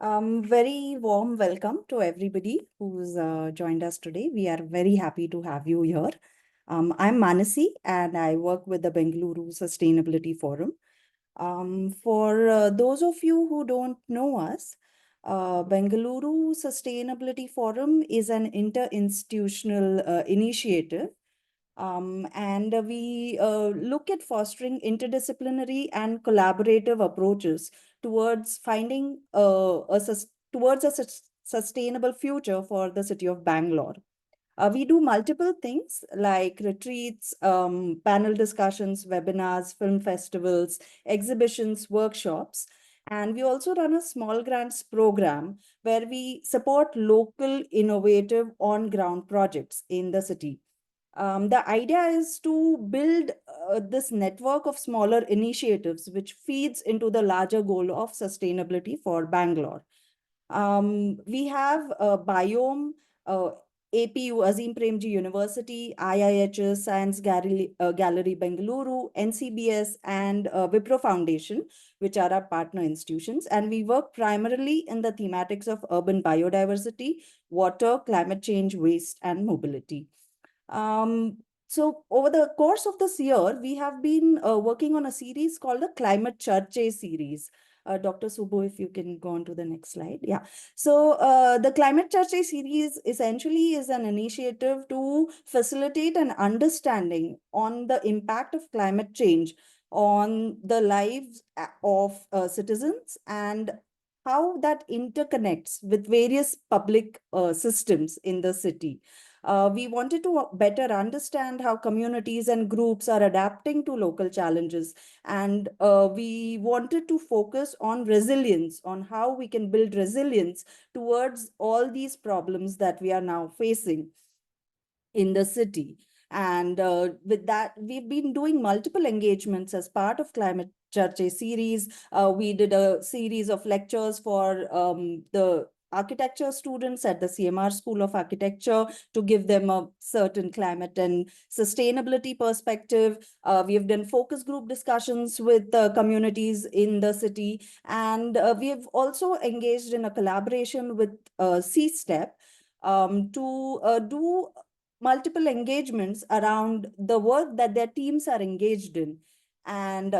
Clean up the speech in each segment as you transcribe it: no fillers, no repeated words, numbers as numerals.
Very warm welcome to everybody who's joined us today. We are very happy to have you here. I'm Manasi and I work with the Bengaluru Sustainability Forum. For those of you who don't know us, Bengaluru Sustainability Forum is an inter-institutional initiative, and we look at fostering interdisciplinary and collaborative approaches towards finding towards a sustainable future for the city of Bangalore. We do multiple things like retreats, panel discussions, webinars, film festivals, exhibitions, workshops. And we also run a small grants program where we support local innovative on-ground projects in the city. The idea is to build this network of smaller initiatives which feeds into the larger goal of sustainability for Bangalore. We have Biome, APU, Azim Premji University, IIHS, Science Gallery Bengaluru, NCBS, and Wipro Foundation, which are our partner institutions. And we work primarily in the thematics of urban biodiversity, water, climate change, waste, and mobility. So over the course of this year, we have been working on a series called the Climate Charche series. Dr. Subbu, if you can go on to the next slide. Yeah. So the Climate Charche series essentially is an initiative to facilitate an understanding on the impact of climate change on the lives of citizens and how that interconnects with various public systems in the city. We wanted to better understand how communities and groups are adapting to local challenges. And we wanted to focus on resilience, on how we can build resilience towards all these problems that we are now facing in the city. And with that, we've been doing multiple engagements as part of Climate Charche series. We did a series of lectures for the architecture students at the CMR School of Architecture to give them a certain climate and sustainability perspective. We have done focus group discussions with communities in the city. And we have also engaged in a collaboration with C-STEP to do multiple engagements around the work that their teams are engaged in. And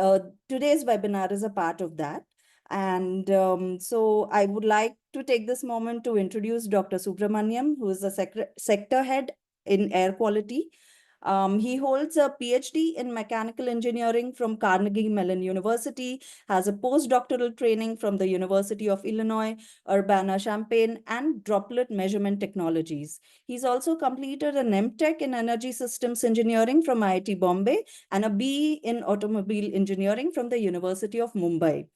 today's webinar is a part of that. And so I would like to take this moment to introduce Dr. Subramaniam, who is the sector head in air quality. He holds a PhD in mechanical engineering from Carnegie Mellon University, has a postdoctoral training from the University of Illinois, Urbana-Champaign, and droplet measurement technologies. He's also completed an MTech in energy systems engineering from IIT Bombay and a BE in automobile engineering from the University of Mumbai.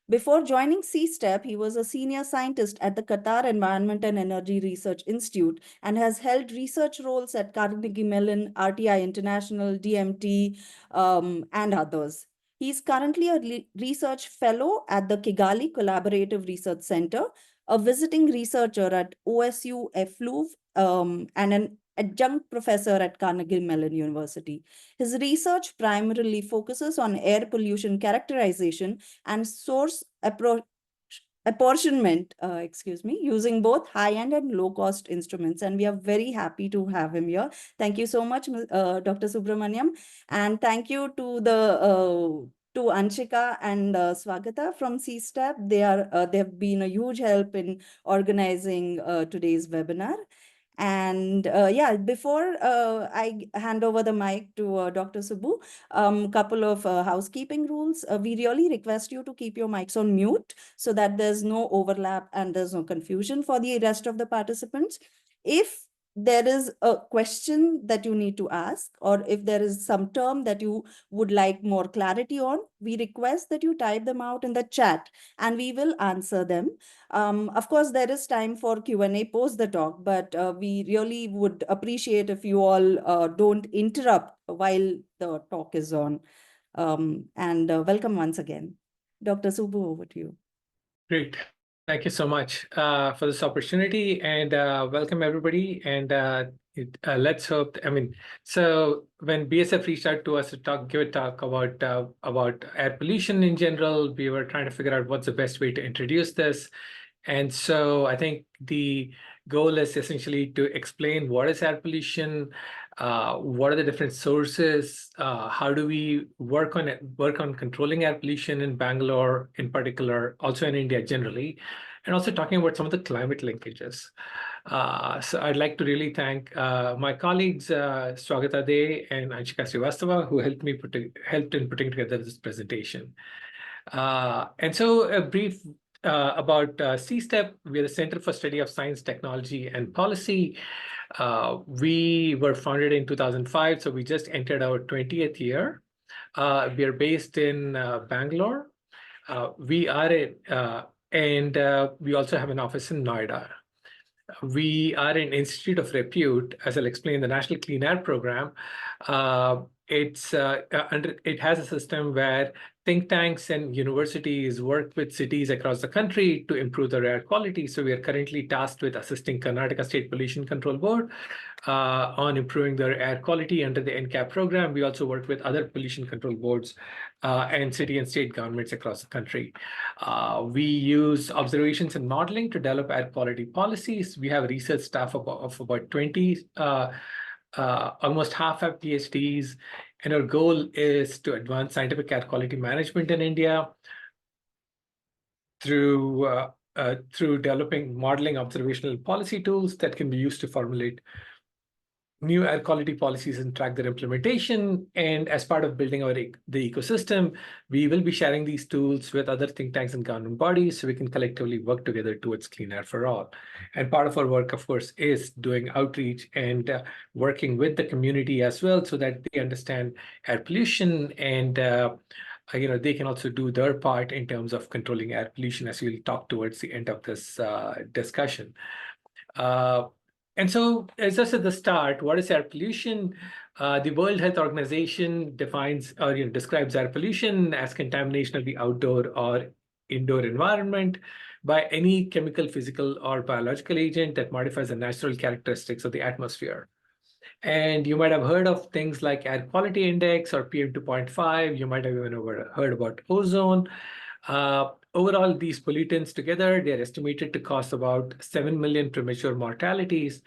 Before joining C-STEP, he was a senior scientist at the Qatar Environment and Energy Research Institute and has held research roles at Carnegie Mellon, RTI International, DMT, and others. He's currently a research fellow at the Kigali Collaborative Research Center, a visiting researcher at OSU FLUV, and an adjunct professor at Carnegie Mellon University. His research primarily focuses on air pollution characterization and source apportionment, using both high-end and low-cost instruments. And we are very happy to have him here. Thank you so much, Dr. Subramaniam. And thank you to to Anshika and Swagata from C-STEP. They have been a huge help in organizing today's webinar. And yeah, before I hand over the mic to Dr. Subbu, couple of housekeeping rules. We really request you to keep your mics on mute so that there's no overlap and there's no confusion for the rest of the participants. If there is a question that you need to ask, or if there is some term that you would like more clarity on, we request that you type them out in the chat and we will answer them. Of course, there is time for Q&A post the talk, but we really would appreciate if you all don't interrupt while the talk is on. And welcome once again. Dr. Subbu, over to you. Great. Thank you so much for this opportunity, and welcome everybody. And let's hope, so when BSF reached out to us to give a talk about air pollution in general, we were trying to figure out what's the best way to introduce this. And so I think the goal is essentially to explain what is air pollution, what are the different sources, how do we work on controlling air pollution in Bangalore in particular, also in India generally, and also talking about some of the climate linkages. So I'd like to really thank my colleagues, Swagata De and Anshika Srivastava, who helped in putting together this presentation. And so a brief about C-STEP. We are the Center for Study of Science, Technology, and Policy. We were founded in 2005, so we just entered our 20th year. We are based in Bangalore. We also have an office in Noida. We are an institute of repute, as I'll explain, the National Clean Air Program. It has a system where think tanks and universities work with cities across the country to improve their air quality. So we are currently tasked with assisting Karnataka State Pollution Control Board on improving their air quality under the NCAP program. We also work with other pollution control boards and city and state governments across the country. We use observations and modeling to develop air quality policies. We have research staff of about 20, almost half have PhDs, and our goal is to advance scientific air quality management in India through developing modeling observational policy tools that can be used to formulate new air quality policies and track their implementation. And as part of building the ecosystem, we will be sharing these tools with other think tanks and government bodies so we can collectively work together towards clean air for all. And part of our work, of course, is doing outreach and working with the community as well so that they understand air pollution and they can also do their part in terms of controlling air pollution, as we'll talk towards the end of this discussion. And so, as just at the start, what is air pollution? The World Health Organization defines or describes air pollution as contamination of the outdoor or indoor environment by any chemical, physical, or biological agent that modifies the natural characteristics of the atmosphere. And you might have heard of things like air quality index or PM 2.5. You might have even heard about ozone. Overall, these pollutants together, they're estimated to cause about 7 million premature mortalities.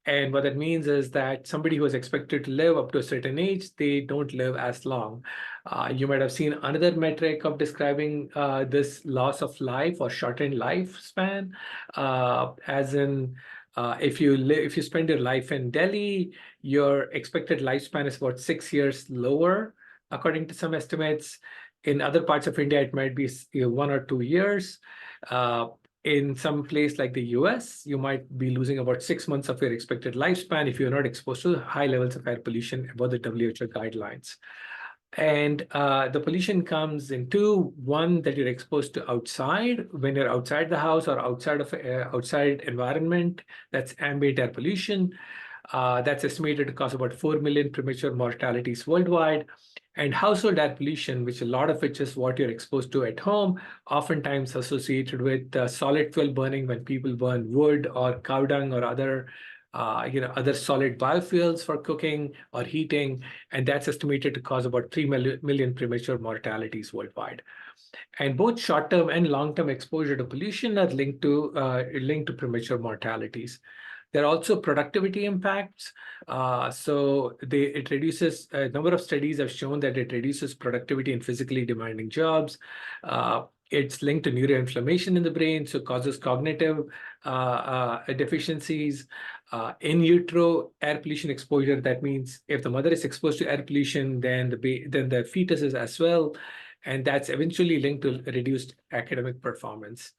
And what that means is that somebody who is expected to live up to a certain age, they don't live as long. You might have seen another metric of describing this loss of life or shortened lifespan, as in if you spend your life in Delhi, your expected lifespan is about 6 years lower, according to some estimates. In other parts of India, it might be 1 or 2 years. In some place like the US, you might be losing about 6 months of your expected lifespan if you're not exposed to high levels of air pollution above the WHO guidelines. And the pollution comes in two: one, that you're exposed to outside, when you're outside the house or outside of outside environment, that's ambient air pollution. That's estimated to cause about 4 million premature mortalities worldwide. And household air pollution, which a lot of which is what you're exposed to at home, oftentimes associated with solid fuel burning when people burn wood or cow dung or other solid biofuels for cooking or heating, and that's estimated to cause about 3 million premature mortalities worldwide. And both short-term and long-term exposure to pollution are linked to premature mortalities. There are also productivity impacts. It reduces, a number of studies have shown that it reduces productivity in physically demanding jobs. It's linked to neuroinflammation in the brain, so causes cognitive deficiencies. In utero air pollution exposure, that means if the mother is exposed to air pollution, then the fetus is as well. And that's eventually linked to reduced academic performance.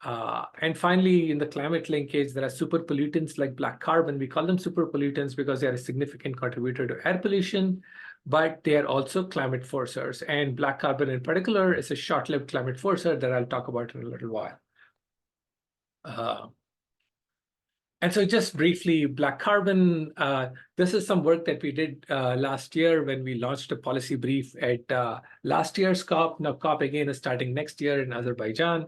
And finally, in the climate linkage, there are super pollutants like black carbon. We call them super pollutants because they are a significant contributor to air pollution, but they are also climate forcers. And black carbon in particular is a short-lived climate forcer that I'll talk about in a little while. And so just briefly, black carbon, this is some work that we did last year when we launched a policy brief at last year's COP. Now COP again is starting next year in Azerbaijan,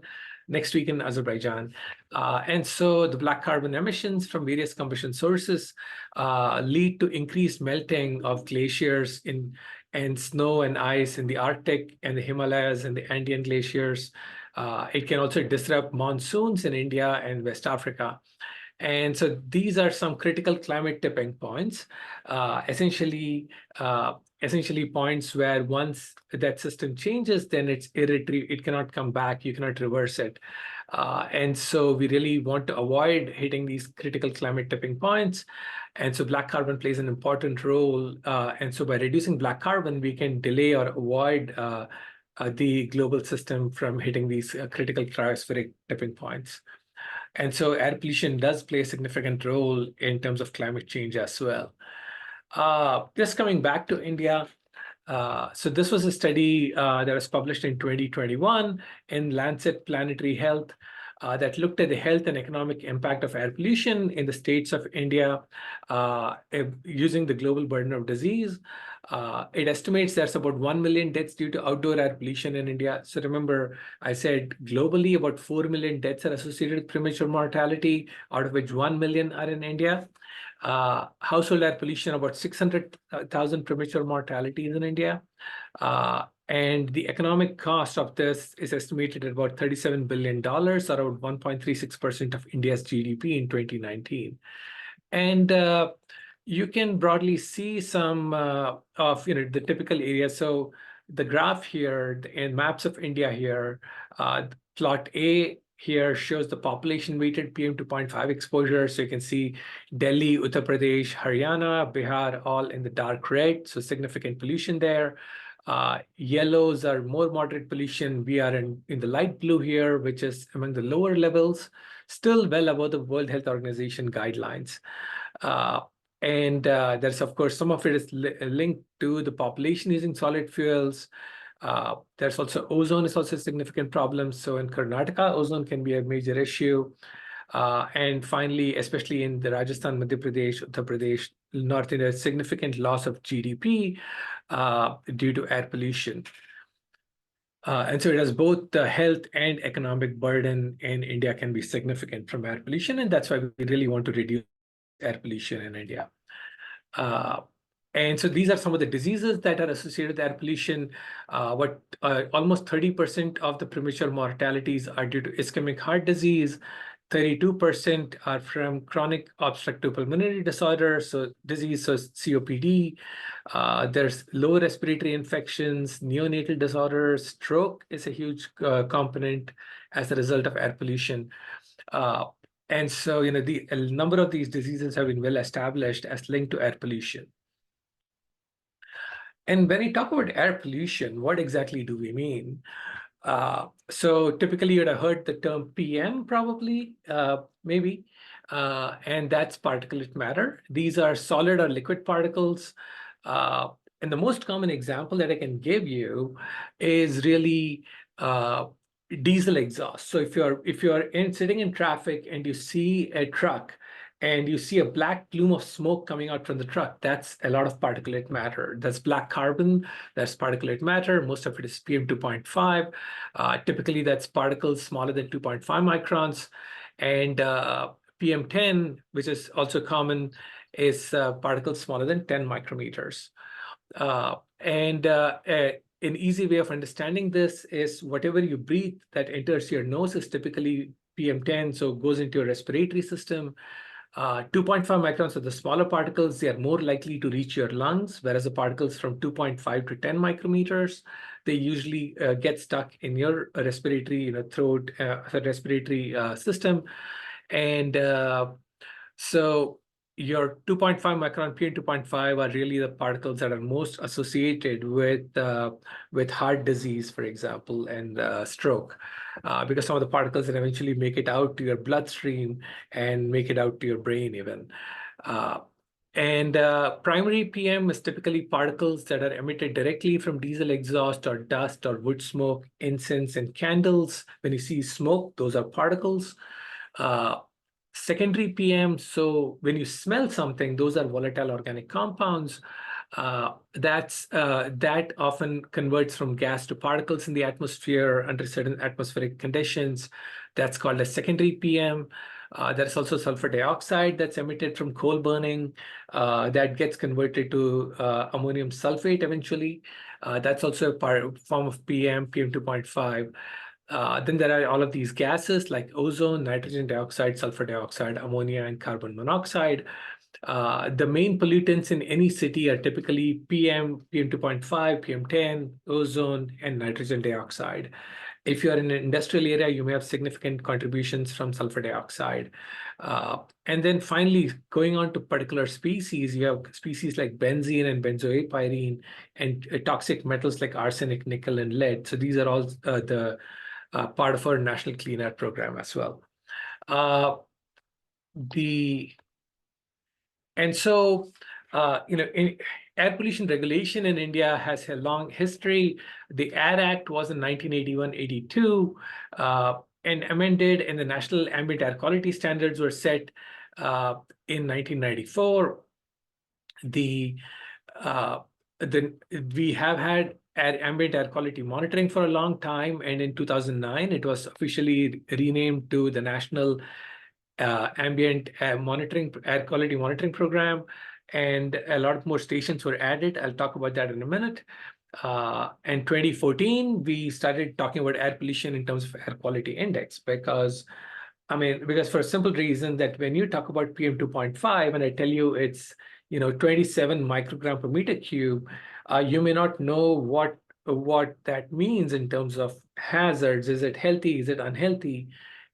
next week in Azerbaijan. And so the black carbon emissions from various combustion sources lead to increased melting of glaciers and snow and ice in the Arctic and the Himalayas and the Andean glaciers. It can also disrupt monsoons in India and West Africa. And so these are some critical climate tipping points, essentially points where once that system changes, then it's irretrievable. It cannot come back. You cannot reverse it. And so we really want to avoid hitting these critical climate tipping points. And so black carbon plays an important role. And so by reducing black carbon, we can delay or avoid the global system from hitting these critical cryospheric tipping points. And so air pollution does play a significant role in terms of climate change as well. Just coming back to India, so this was a study that was published in 2021 in Lancet Planetary Health that looked at the health and economic impact of air pollution in the states of India using the global burden of disease. It estimates there's about 1 million deaths due to outdoor air pollution in India. So remember, I said globally about 4 million deaths are associated with premature mortality, out of which 1 million are in India. Household air pollution, about 600,000 premature mortalities in India. And the economic cost of this is estimated at about $37 billion, around 1.36% of India's GDP in 2019. And you can broadly see some of the typical areas. So the graph here in maps of India here, plot A here shows the population weighted PM2.5 exposure. So you can see Delhi, Uttar Pradesh, Haryana, Bihar, all in the dark red. So significant pollution there. Yellows are more moderate pollution. We are in the light blue here, which is among the lower levels, still well above the World Health Organization guidelines. And there's, of course, some of it is linked to the population using solid fuels. There's also ozone is also a significant problem. So in Karnataka, ozone can be a major issue. And finally, especially in the Rajasthan, Madhya Pradesh, Uttar Pradesh, North India, significant loss of GDP due to air pollution. And so it has both the health and economic burden in India can be significant from air pollution. And that's why we really want to reduce air pollution in India. And so these are some of the diseases that are associated with air pollution. Almost 30% of the premature mortalities are due to ischemic heart disease. 32% are from chronic obstructive pulmonary disorders, so disease, so COPD. There's lower respiratory infections, neonatal disorders, stroke is a huge component as a result of air pollution. And so, a number of these diseases have been well established as linked to air pollution. And when we talk about air pollution, what exactly do we mean? So typically you'd have heard the term PM probably, maybe, and that's particulate matter. These are solid or liquid particles. And the most common example that I can give you is really diesel exhaust. So if you're sitting in traffic and you see a truck and you see a black plume of smoke coming out from the truck, that's a lot of particulate matter. That's black carbon, that's particulate matter. Most of it is PM2.5. Typically, that's particles smaller than 2.5 microns. And PM10, which is also common, is particles smaller than 10 micrometers. An easy way of understanding this is whatever you breathe that enters your nose is typically PM10, so it goes into your respiratory system. 2.5 microns are the smaller particles. They are more likely to reach your lungs, whereas the particles from 2.5 to 10 micrometers, they usually get stuck in your respiratory, throat, respiratory system. And so your 2.5 micron PM2.5 are really the particles that are most associated with heart disease, for example, and stroke, because some of the particles that eventually make it out to your bloodstream and make it out to your brain even. Primary PM is typically particles that are emitted directly from diesel exhaust or dust or wood smoke, incense, and candles. When you see smoke, those are particles. Secondary PM, so when you smell something, those are volatile organic compounds. That often converts from gas to particles in the atmosphere under certain atmospheric conditions. That's called a secondary PM. There's also sulfur dioxide that's emitted from coal burning that gets converted to ammonium sulfate eventually. That's also a form of PM2.5. Then there are all of these gases like ozone, nitrogen dioxide, sulfur dioxide, ammonia, and carbon monoxide. The main pollutants in any city are typically PM, PM2.5, PM10, ozone, and nitrogen dioxide. If you are in an industrial area, you may have significant contributions from sulfur dioxide. And then finally, going on to particular species, you have species like benzene and benzoylpyrene, and toxic metals like arsenic, nickel, and lead. So these are all the part of our National Clean Air Program as well. Air pollution regulation in India has a long history. The Air Act was in 1981-82 and amended, and the National Ambient Air Quality Standards were set in 1994. We have had ambient air quality monitoring for a long time, and in 2009, it was officially renamed to the National Ambient Air Quality Monitoring Program, and a lot more stations were added. I'll talk about that in a minute. In 2014, we started talking about air pollution in terms of air quality index because for a simple reason that when you talk about PM 2.5 and I tell you it's 27 microgram per meter cube, you may not know what that means in terms of hazards. Is it healthy? Is it unhealthy?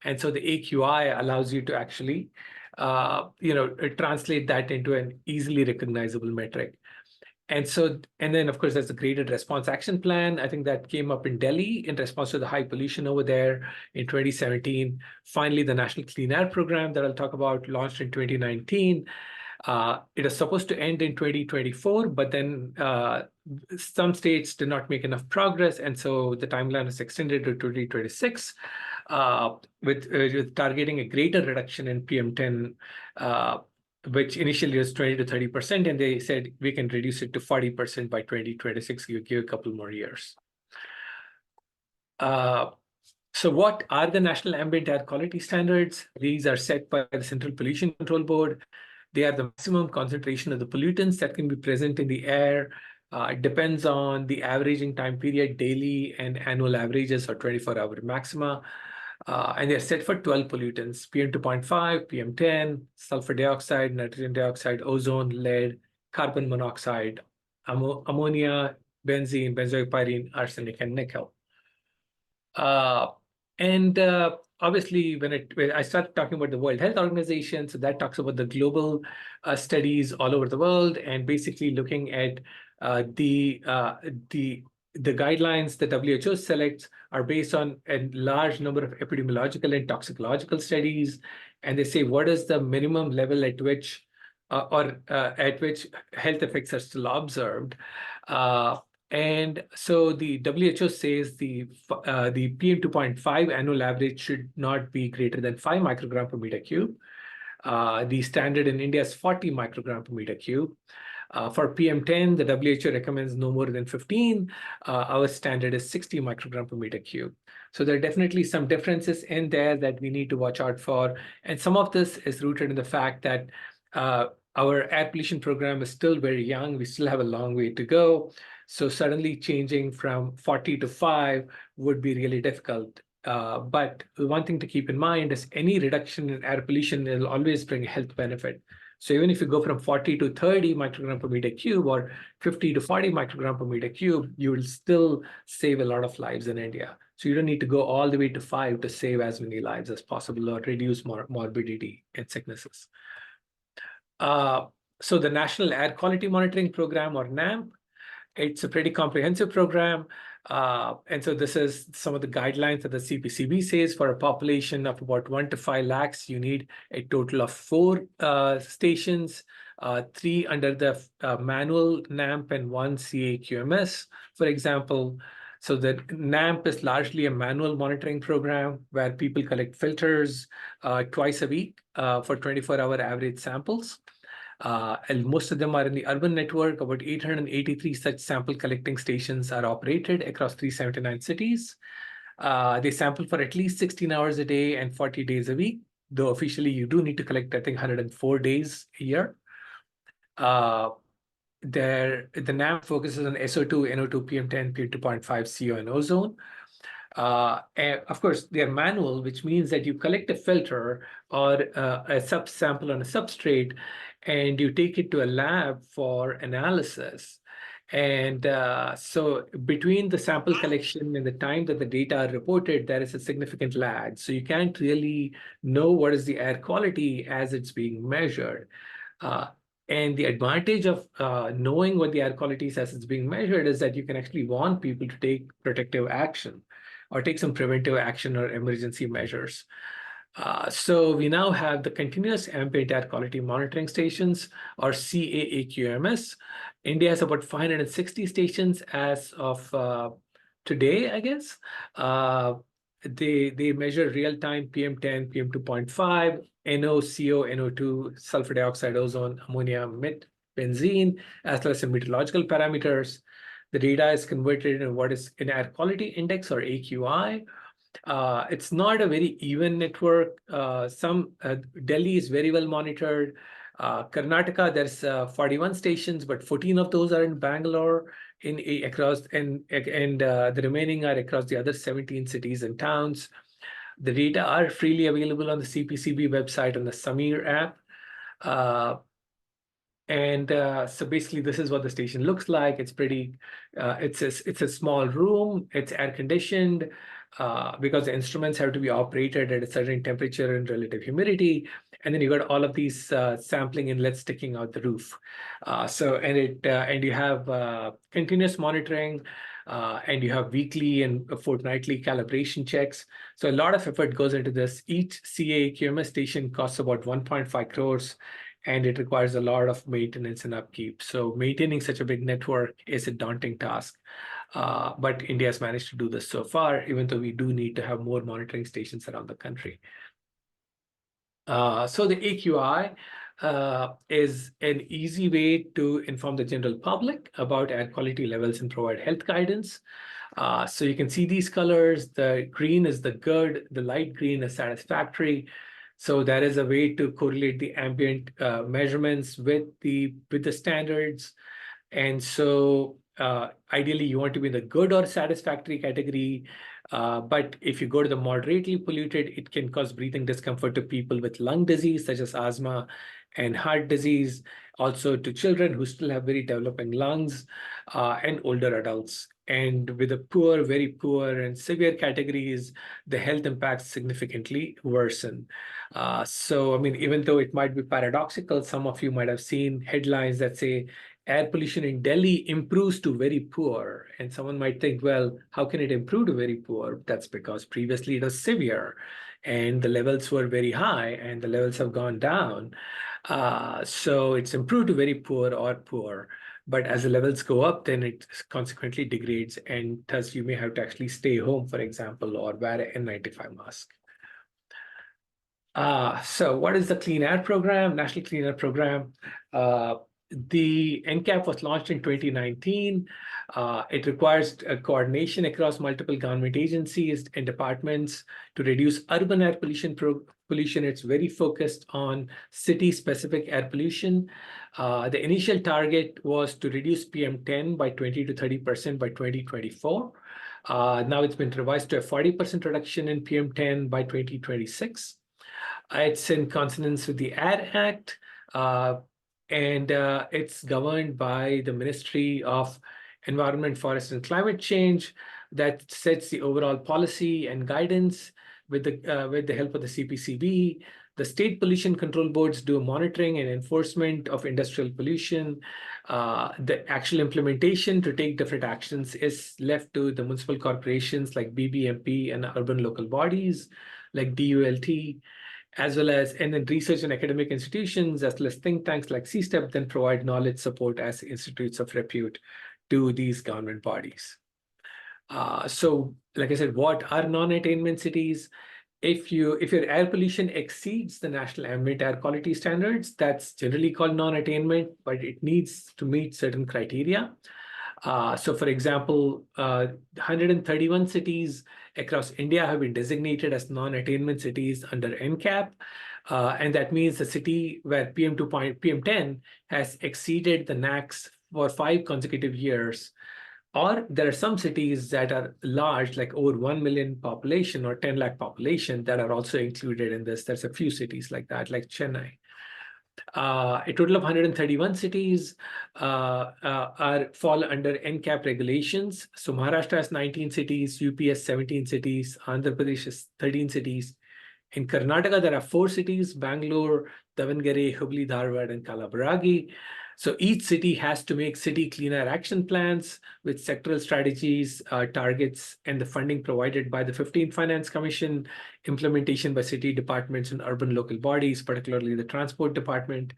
And so the AQI allows you to actually translate that into an easily recognizable metric. And then, of course, there's the Graded Response Action Plan. I think that came up in Delhi in response to the high pollution over there in 2017. Finally, the National Clean Air Program that I'll talk about launched in 2019. It is supposed to end in 2024, but then some states did not make enough progress, and so the timeline is extended to 2026, with targeting a greater reduction in PM10, which initially was 20 to 30%, and they said we can reduce it to 40% by 2026. You give a couple more years. So what are the National Ambient Air Quality Standards? These are set by the Central Pollution Control Board. They are the maximum concentration of the pollutants that can be present in the air. It depends on the averaging time period, daily and annual averages or 24-hour maxima. And they're set for 12 pollutants: PM2.5, PM10, sulfur dioxide, nitrogen dioxide, ozone, lead, carbon monoxide, ammonia, benzene, benzoylpyrene, arsenic, and nickel. Obviously, when I started talking about the World Health Organization, so that talks about the global studies all over the world, and basically looking at the guidelines the WHO selects are based on a large number of epidemiological and toxicological studies, and they say what is the minimum level at which at which health effects are still observed. And so the WHO says the PM 2.5 annual average should not be greater than 5 microgram per meter cube. The standard in India is 40 microgram per meter cube. For PM10, the WHO recommends no more than 15. Our standard is 60 microgram per meter cube. So there are definitely some differences in there that we need to watch out for. And some of this is rooted in the fact that our air pollution program is still very young. We still have a long way to go. So suddenly changing from 40 to 5 would be really difficult. But one thing to keep in mind is any reduction in air pollution will always bring a health benefit. So even if you go from 40 to 30 microgram per meter cube or 50 to 40 microgram per meter cube, you will still save a lot of lives in India. So you don't need to go all the way to 5 to save as many lives as possible or reduce morbidity and sicknesses. So the National Air Quality Monitoring Program, or NAMP, it's a pretty comprehensive program. And so this is some of the guidelines that the CPCB says. For a population of about 1 to 5 lakhs, you need a total of 4 stations, 3 under the manual NAMP and 1 CAQMS, for example. So the NAMP is largely a manual monitoring program where people collect filters twice a week for 24-hour average samples. And most of them are in the urban network. About 883 such sample collecting stations are operated across 379 cities. They sample for at least 16 hours a day and 40 days a week, though officially you do need to collect, I think, 104 days a year. The NAMP focuses on SO2, NO2, PM10, PM2.5, CO, and ozone. And of course, they're manual, which means that you collect a filter or a subsample on a substrate, and you take it to a lab for analysis. And so between the sample collection and the time that the data are reported, there is a significant lag. So you can't really know what is the air quality as it's being measured. Uh, and the advantage of knowing what the air quality is as it's being measured is that you can actually warn people to take protective action or take some preventive action or emergency measures. So we now have the continuous ambient air quality monitoring stations, or CAAQMS. India has about 560 stations as of today, I guess. They measure real-time PM10, PM2.5, NO, CO, NO2, sulfur dioxide, ozone, ammonia, benzene, as well as some meteorological parameters. The data is converted into what is an air quality index, or AQI. It's not a very even network. Delhi is very well monitored. Karnataka, there's 41 stations, but 14 of those are in Bangalore, across, and the remaining are across the other 17 cities and towns. The data are freely available on the CPCB website on the Samir app. So basically, this is what the station looks like. It's pretty, it's a small room. It's air conditioned because the instruments have to be operated at a certain temperature and relative humidity. And then you got all of these sampling inlets sticking out the roof. And you have continuous monitoring, and you have weekly and fortnightly calibration checks. So a lot of effort goes into this. Each CAQMS station costs about 1.5 crores. And it requires a lot of maintenance and upkeep. So maintaining such a big network is a daunting task. But India has managed to do this so far, even though we do need to have more monitoring stations around the country. So the AQI is an easy way to inform the general public about air quality levels and provide health guidance. So you can see these colors. The green is the good, the light green is satisfactory. So there is a way to correlate the ambient measurements with the standards. And so ideally, you want to be in the good or satisfactory category. But if you go to the moderately polluted, it can cause breathing discomfort to people with lung disease, such as asthma and heart disease, also to children who still have very developing lungs, and older adults. And with the poor, very poor, and severe categories, the health impacts significantly worsen. So, I mean, even though it might be paradoxical, some of you might have seen headlines that say air pollution in Delhi improves to very poor. And someone might think, well, how can it improve to very poor? That's because previously it was severe and the levels were very high and the levels have gone down. So it's improved to very poor or poor. But as the levels go up, then it consequently degrades, and thus you may have to actually stay home, for example, or wear an N95 mask. So what is the Clean Air Program, National Clean Air Program? The NCAP was launched in 2019. It requires coordination across multiple government agencies and departments to reduce urban air pollution. It's very focused on city-specific air pollution. The initial target was to reduce PM10 by 20 to 30% by 2024. Now it's been revised to a 40% reduction in PM10 by 2026. It's in consonance with the AIR Act, and it's governed by the Ministry of Environment, Forest, and Climate Change that sets the overall policy and guidance with the help of the CPCB. The state pollution control boards do monitoring and enforcement of industrial pollution. The actual implementation to take different actions is left to the municipal corporations like BBMP and urban local bodies like DULT, as well as, and then research and academic institutions, as well as think tanks like CSTEP, then provide knowledge support as institutes of repute to these government bodies. So, like I said, what are non-attainment cities? If your air pollution exceeds the national ambient air quality standards, that's generally called non-attainment, but it needs to meet certain criteria. So, for example, 131 cities across India have been designated as non-attainment cities under NCAP. And that means the city where PM10 has exceeded the NACs for 5 consecutive years Or there are some cities that are large, like over 1 million population or 10 lakh population, that are also included in this. There's a few cities like that, like Chennai. A total of 131 cities fall under NCAP regulations. So Maharashtra has 19 cities, UP has 17 cities, Andhra Pradesh has 13 cities. In Karnataka, there are 4 cities: Bangalore, Davangere, Hubli, Dharwad, and Kalaburagi. So each city has to make city cleaner action plans with sectoral strategies, targets, and the funding provided by the 15th Finance Commission, implementation by city departments and urban local bodies, particularly the transport department.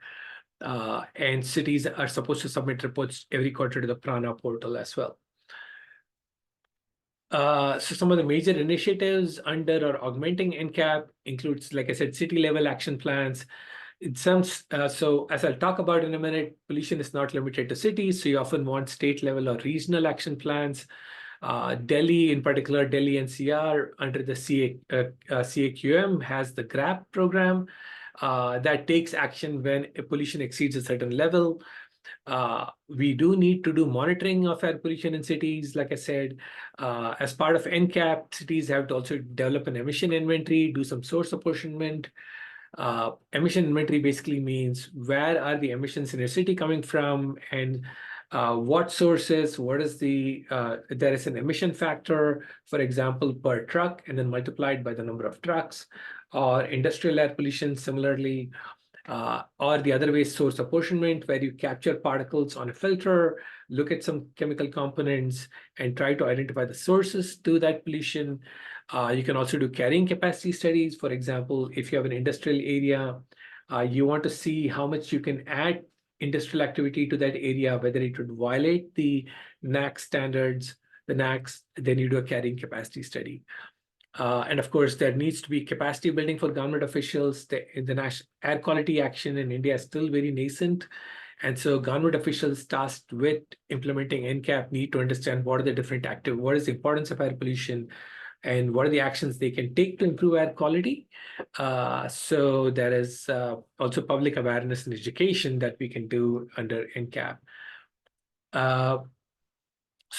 And cities are supposed to submit reports every quarter to the Prana portal as well. So some of the major initiatives under or augmenting NCAP includes, like I said, city level action plans. So as I'll talk about in a minute, pollution is not limited to cities. So you often want state level or regional action plans. Delhi, in particular, Delhi NCR under the CAQM has the GRAP program that takes action when pollution exceeds a certain level. We do need to do monitoring of air pollution in cities. Like I said, as part of NCAP, cities have to also develop an emission inventory, do some source apportionment. Emission inventory basically means where are the emissions in a city coming from, and what sources, there is an emission factor, for example, per truck, and then multiplied by the number of trucks, or industrial air pollution similarly. Or the other way is source apportionment, where you capture particles on a filter, look at some chemical components, and try to identify the sources to that pollution. You can also do carrying capacity studies. For example, if you have an industrial area, you want to see how much you can add industrial activity to that area, whether it would violate the NAC standards, then you do a carrying capacity study. And of course, there needs to be capacity building for government officials. The national air quality action in India is still very nascent. And so government officials tasked with implementing NCAP need to understand what are the different what is the importance of air pollution, and what are the actions they can take to improve air quality. So there is also public awareness and education that we can do under NCAP. So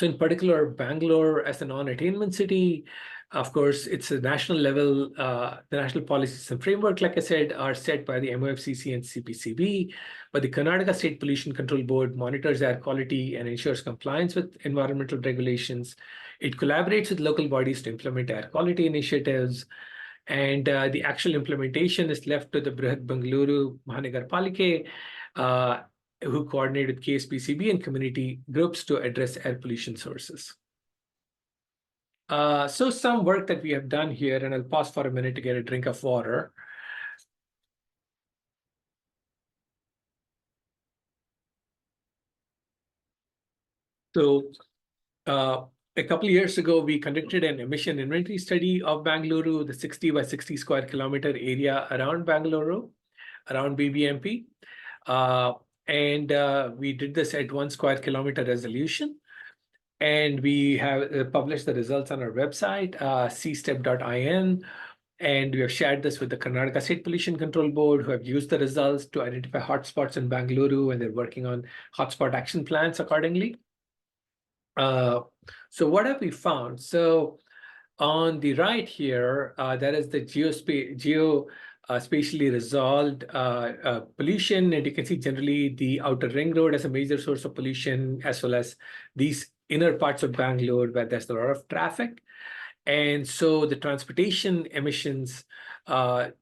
in particular, Bangalore as a non-attainment city, of course, it's a national level. The national policies and framework, like I said, are set by the MOFCC and CPCB, but the Karnataka State Pollution Control Board monitors air quality and ensures compliance with environmental regulations. It collaborates with local bodies to implement air quality initiatives, and the actual implementation is left to the Brihat Bengaluru Mahanagarpalike, who coordinate with KSPCB and community groups to address air pollution sources. So some work that we have done here, and I'll pause for a minute to get a drink of water. So a couple of years ago, we conducted an emission inventory study of Bengaluru, the 60 by 60 square kilometer area around Bengaluru, around BBMP. And we did this at 1 square kilometer resolution. And we have published the results on our website, cstep.in. And we have shared this with the Karnataka State Pollution Control Board, who have used the results to identify hotspots in Bengaluru, and they're working on hotspot action plans accordingly. So what have we found? So on the right here, there is the spatially resolved pollution, and you can see generally the outer ring road as a major source of pollution, as well as these inner parts of Bangalore where there's a lot of traffic. And so the transportation emissions,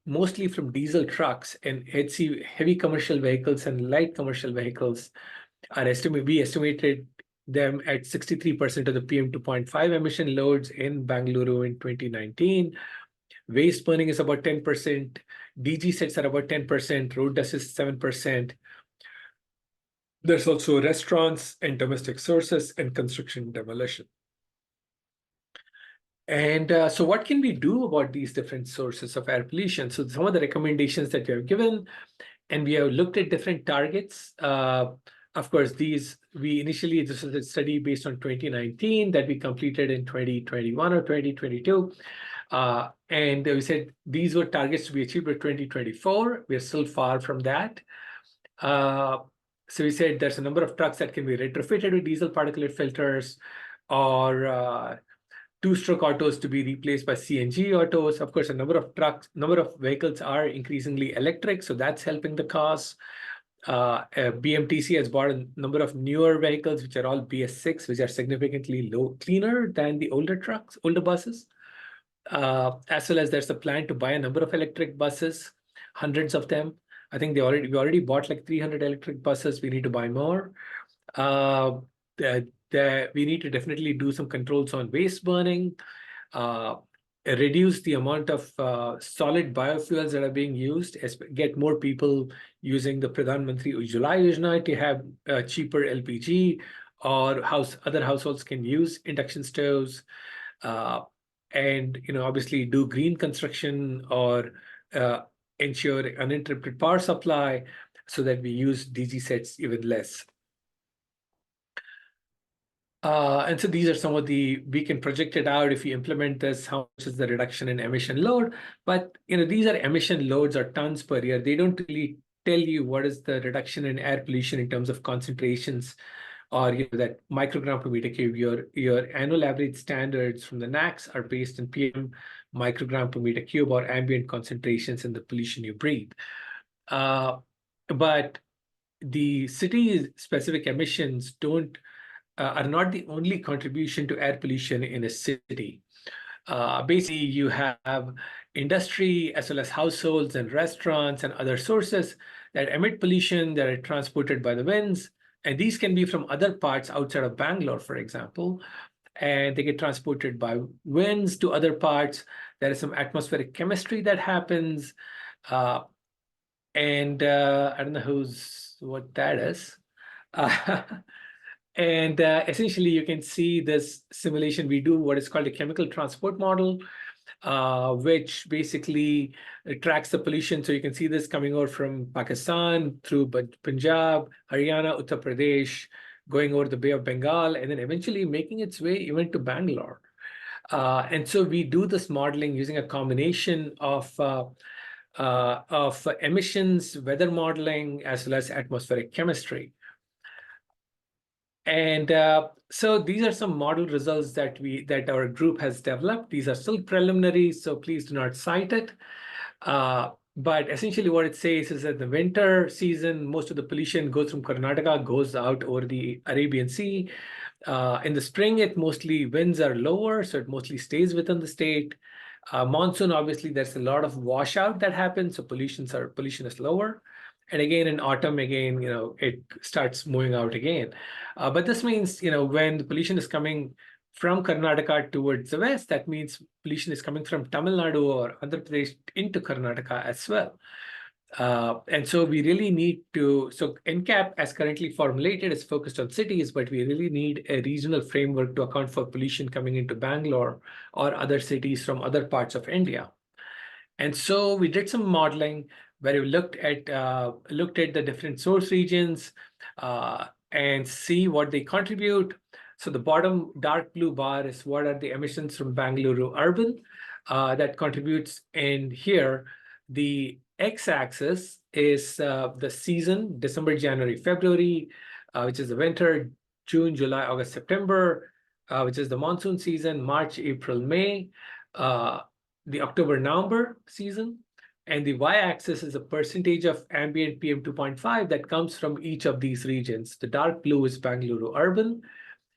mostly from diesel trucks and heavy commercial vehicles and light commercial vehicles, we estimated them at 63% of the PM2.5 emission loads in Bengaluru in 2019. Waste burning is about 10%. DG sets are about 10%. Road dust is 7%. There's also restaurants and domestic sources and construction demolition. And so what can we do about these different sources of air pollution? So some of the recommendations that we have given, and we have looked at different targets. Of course, this is a study based on 2019 that we completed in 2021 or 2022. And we said these were targets to be achieved by 2024. We're still far from that. So we said there's a number of trucks that can be retrofitted with diesel particulate filters. or two-stroke autos to be replaced by CNG autos. Of course, a number of vehicles are increasingly electric, so that's helping the cause. BMTC has bought a number of newer vehicles, which are all BS6, which are significantly cleaner than the older buses. As well as there's a plan to buy a number of electric buses, hundreds of them. I think we already bought like 300 electric buses. We need to buy more. We need to definitely do some controls on waste burning, reduce the amount of solid biofuels that are being used, get more people using the Pradhan Mantri Ujjwala Yojana to have cheaper LPG, or other households can use induction stoves, and obviously do green construction, or ensure uninterrupted power supply so that we use DG sets even less. And so these are some of we can project it out if we implement this, how much is the reduction in emission load. But these are emission loads or tons per year. They don't really tell you what is the reduction in air pollution in terms of concentrations, or that microgram per meter cube. Your annual average standards from the NACs are based in PM microgram per meter cube, or ambient concentrations in the pollution you breathe. But the city-specific emissions are not the only contribution to air pollution in a city. Basically, you have industry as well as households and restaurants and other sources that emit pollution that are transported by the winds. And these can be from other parts outside of Bangalore, for example, and they get transported by winds to other parts. There is some atmospheric chemistry that happens. And I don't know what that is. And essentially, you can see this simulation. We do what is called a chemical transport model, which basically tracks the pollution. So you can see this coming over from Pakistan through Punjab, Haryana, Uttar Pradesh, going over the Bay of Bengal, and then eventually making its way even to Bangalore. And so we do this modeling using a combination of emissions, weather modeling, as well as atmospheric chemistry. And so these are some model results that our group has developed. These are still preliminary, so please do not cite it. But essentially what it says is that the winter season, most of the pollution goes from Karnataka, goes out over the Arabian Sea. In the spring, winds are lower, so it mostly stays within the state. Monsoon, obviously, there's a lot of washout that happens, so pollution is lower. And again, in autumn, it starts moving out again. But this means, when the pollution is coming from Karnataka towards the west, that means pollution is coming from Tamil Nadu or Andhra Pradesh into Karnataka as well. And so we really need so NCAP, as currently formulated, is focused on cities, but we really need a regional framework to account for pollution coming into Bangalore or other cities from other parts of India. And so we did some modeling where we looked at the different source regions and see what they contribute. So the bottom dark blue bar is what are the emissions from Bengaluru urban that contributes. And here, the x-axis is the season, December, January, February, which is the winter, June, July, August, September, which is the monsoon season, March, April, May, the October, November season. And the y-axis is a percentage of ambient PM 2.5 that comes from each of these regions. The dark blue is Bengaluru urban.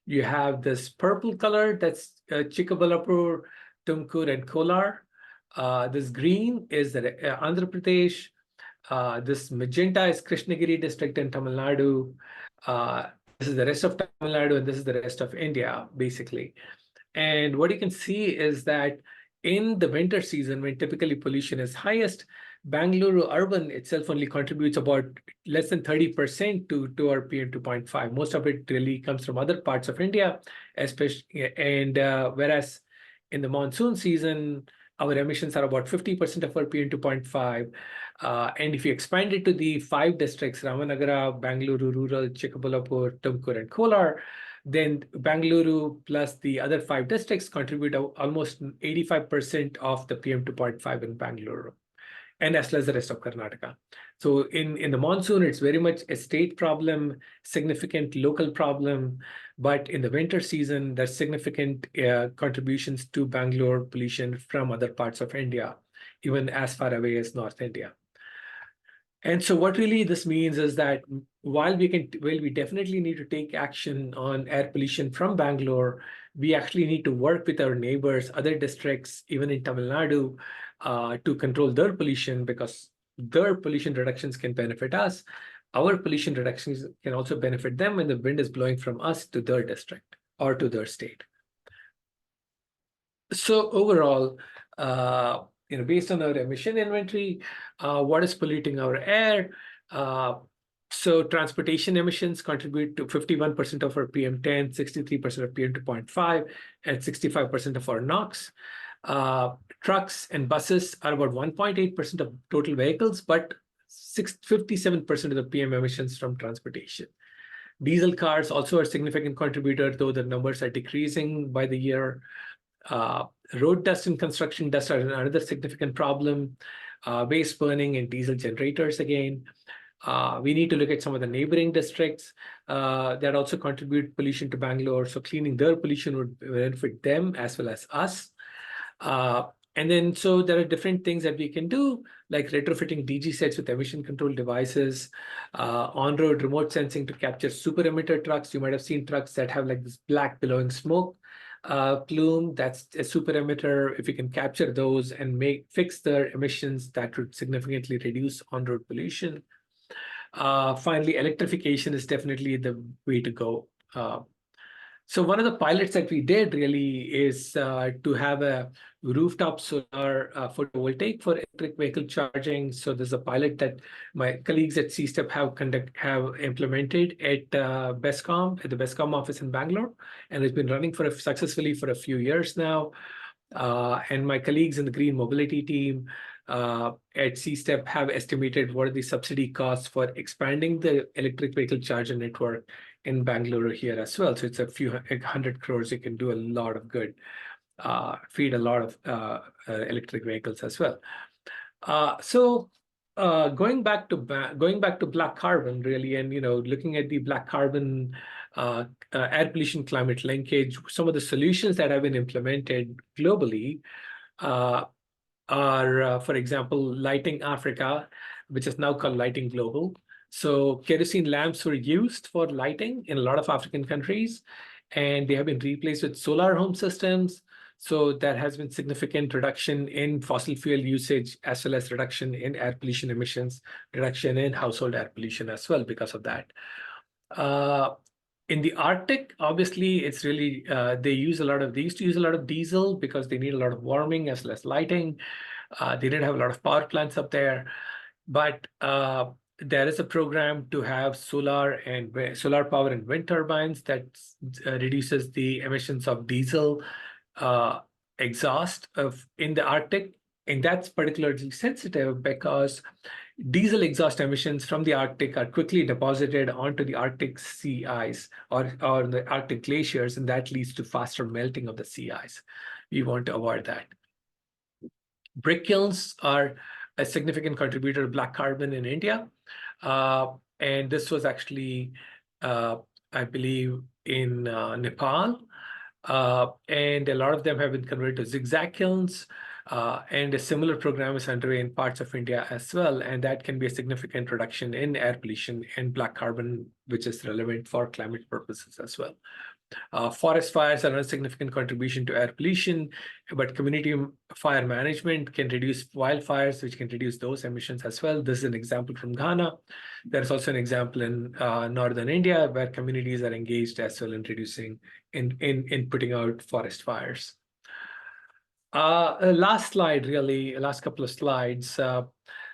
You have this purple color, that's Chikaballapur, Tumkur, and Kolar. This green is Andhra Pradesh. This magenta is Krishnagiri district in Tamil Nadu. This is the rest of Tamil Nadu, and this is the rest of India, basically. And what you can see is that in the winter season, when typically pollution is highest, Bengaluru urban itself only contributes about less than 30% to our PM 2.5. Most of it really comes from other parts of India, especially, and whereas in the monsoon season, our emissions are about 50% of our PM 2.5. And if you expand it to the 5 districts, Ramanagara, Bengaluru Rural, Chikaballapur, Tumkur, and Kolar, then Bengaluru plus the other 5 districts contribute almost 85% of the PM 2.5 in Bengaluru. and as well as the rest of Karnataka. So in the monsoon, it's very much a state problem, significant local problem, but in the winter season, there's significant contributions to Bangalore pollution from other parts of India, even as far away as North India. And so what really this means is that while we definitely need to take action on air pollution from Bangalore, we actually need to work with our neighbors, other districts, even in Tamil Nadu, to control their pollution, because their pollution reductions can benefit us. Our pollution reductions can also benefit them when the wind is blowing from us to their district or to their state. So overall, based on our emission inventory, what is polluting our air? So transportation emissions contribute to 51% of our PM10, 63% of PM2.5, and 65% of our NOx. Trucks and buses are about 1.8% of total vehicles, but 57% of the PM emissions from transportation. Diesel cars also are a significant contributor, though the numbers are decreasing by the year. Road dust and construction dust are another significant problem. Waste burning and diesel generators again. We need to look at some of the neighboring districts that also contribute pollution to Bangalore. So cleaning their pollution would benefit them as well as us. And then, so there are different things that we can do, like retrofitting DG sets with emission control devices, on-road remote sensing to capture super emitter trucks. You might have seen trucks that have like this black billowing smoke plume. That's a super emitter. If we can capture those and fix their emissions, that would significantly reduce on-road pollution. Finally, electrification is definitely the way to go. So one of the pilots that we did really is to have a rooftop solar photovoltaic for electric vehicle charging. So there's a pilot that my colleagues at C-STEP have implemented at BESCOM, at the BESCOM office in Bangalore, and it's been running successfully for a few years now. And my colleagues in the green mobility team at C-STEP have estimated what are the subsidy costs for expanding the electric vehicle charger network in Bangalore here as well. So it's a few 100 crores. You can do a lot of good, feed a lot of electric vehicles as well. Going back to black carbon, really, and looking at the black carbon air pollution climate linkage, some of the solutions that have been implemented globally are, for example, Lighting Africa, which is now called Lighting Global. So kerosene lamps were used for lighting in a lot of African countries, and they have been replaced with solar home systems. So there has been significant reduction in fossil fuel usage, as well as reduction in air pollution emissions, reduction in household air pollution as well because of that. In the Arctic, obviously, it's really, they used to use a lot of diesel because they need a lot of warming as well as lighting. They didn't have a lot of power plants up there, but there is a program to have solar power and wind turbines that reduces the emissions of diesel exhaust in the Arctic. And that's particularly sensitive because diesel exhaust emissions from the Arctic are quickly deposited onto the Arctic sea ice or the Arctic glaciers, and that leads to faster melting of the sea ice. We want to avoid that. Brick kilns are a significant contributor to black carbon in India. And this was actually, I believe, in Nepal. And a lot of them have been converted to zigzag kilns. And a similar program is underway in parts of India as well. And that can be a significant reduction in air pollution and black carbon, which is relevant for climate purposes as well. Forest fires are a significant contribution to air pollution, but community fire management can reduce wildfires, which can reduce those emissions as well. This is an example from Ghana. There's also an example in northern India where communities are engaged as well in reducing, in putting out forest fires. Last slide, really, last couple of slides.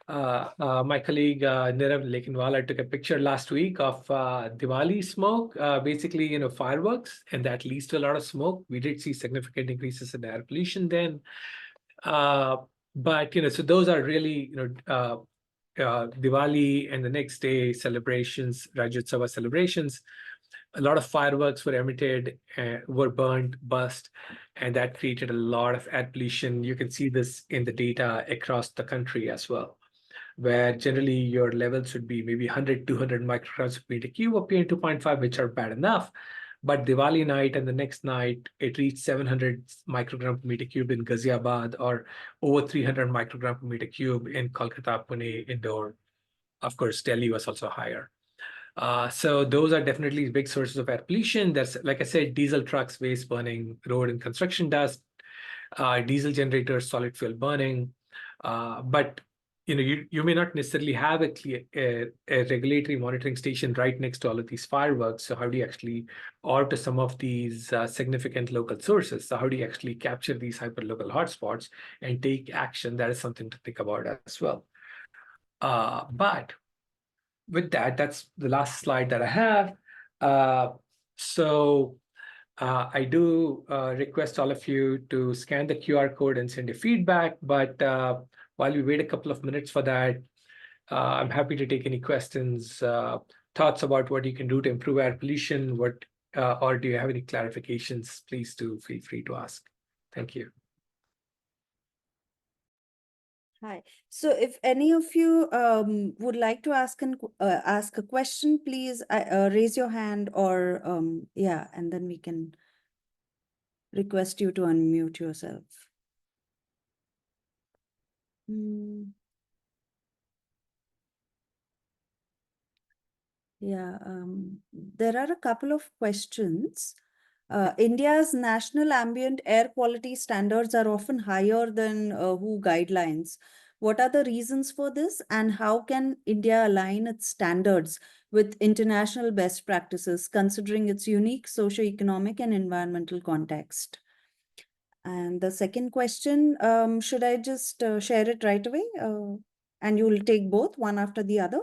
My colleague Nirav Lekinwala took a picture last week of Diwali smoke, basically, fireworks, and that leads to a lot of smoke. We did see significant increases in air pollution then. But, so those are really, Diwali and the next day celebrations, Rajotsava celebrations. a lot of fireworks were emitted, were burned, burst, and that created a lot of air pollution. You can see this in the data across the country as well, where generally your levels should be maybe 100, 200 micrograms per meter cube of PM2.5, which are bad enough. But Diwali night and the next night, it reached 700 microgram per meter cube in Ghaziabad, or over 300 microgram per meter cube in Kolkata, Pune, Indore. Of course, Delhi was also higher. So those are definitely big sources of air pollution. There's, like I said, diesel trucks, waste burning, road and construction dust, diesel generators, solid fuel burning. But you may not necessarily have a regulatory monitoring station right next to all of these fireworks. So how do you actually, or to some of these significant local sources? So how do you actually capture these hyperlocal hotspots and take action? That is something to think about as well. But with that, that's the last slide that I have. I do request all of you to scan the QR code and send your feedback. But while we wait a couple of minutes for that, I'm happy to take any questions, thoughts about what you can do to improve air pollution, or do you have any clarifications? Please do feel free to ask. Thank you. Hi. So if any of you would like to ask a question, please raise your hand, or yeah, and then we can request you to unmute yourself. Yeah, there are a couple of questions. India's national ambient air quality standards are often higher than WHO guidelines. What are the reasons for this, and how can India align its standards with international best practices, considering its unique socioeconomic and environmental context? And the second question, should I just share it right away? And you will take both, one after the other?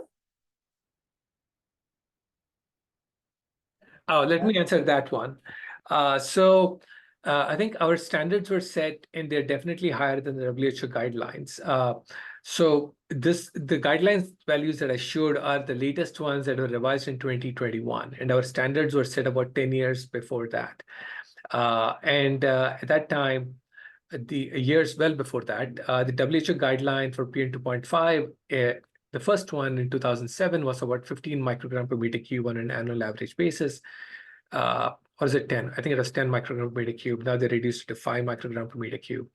Oh, let me answer that one. I think our standards were set, and they're definitely higher than the WHO guidelines. The guidelines values that I showed are the latest ones that were revised in 2021, and our standards were set about 10 years before that. At that time, the years well before that, the WHO guideline for PM2.5, the first one in 2007 was about 15 microgram per meter cube on an annual average basis. Or is it 10? I think it was 10 microgram per meter cube. Now they reduced it to 5 microgram per meter cube.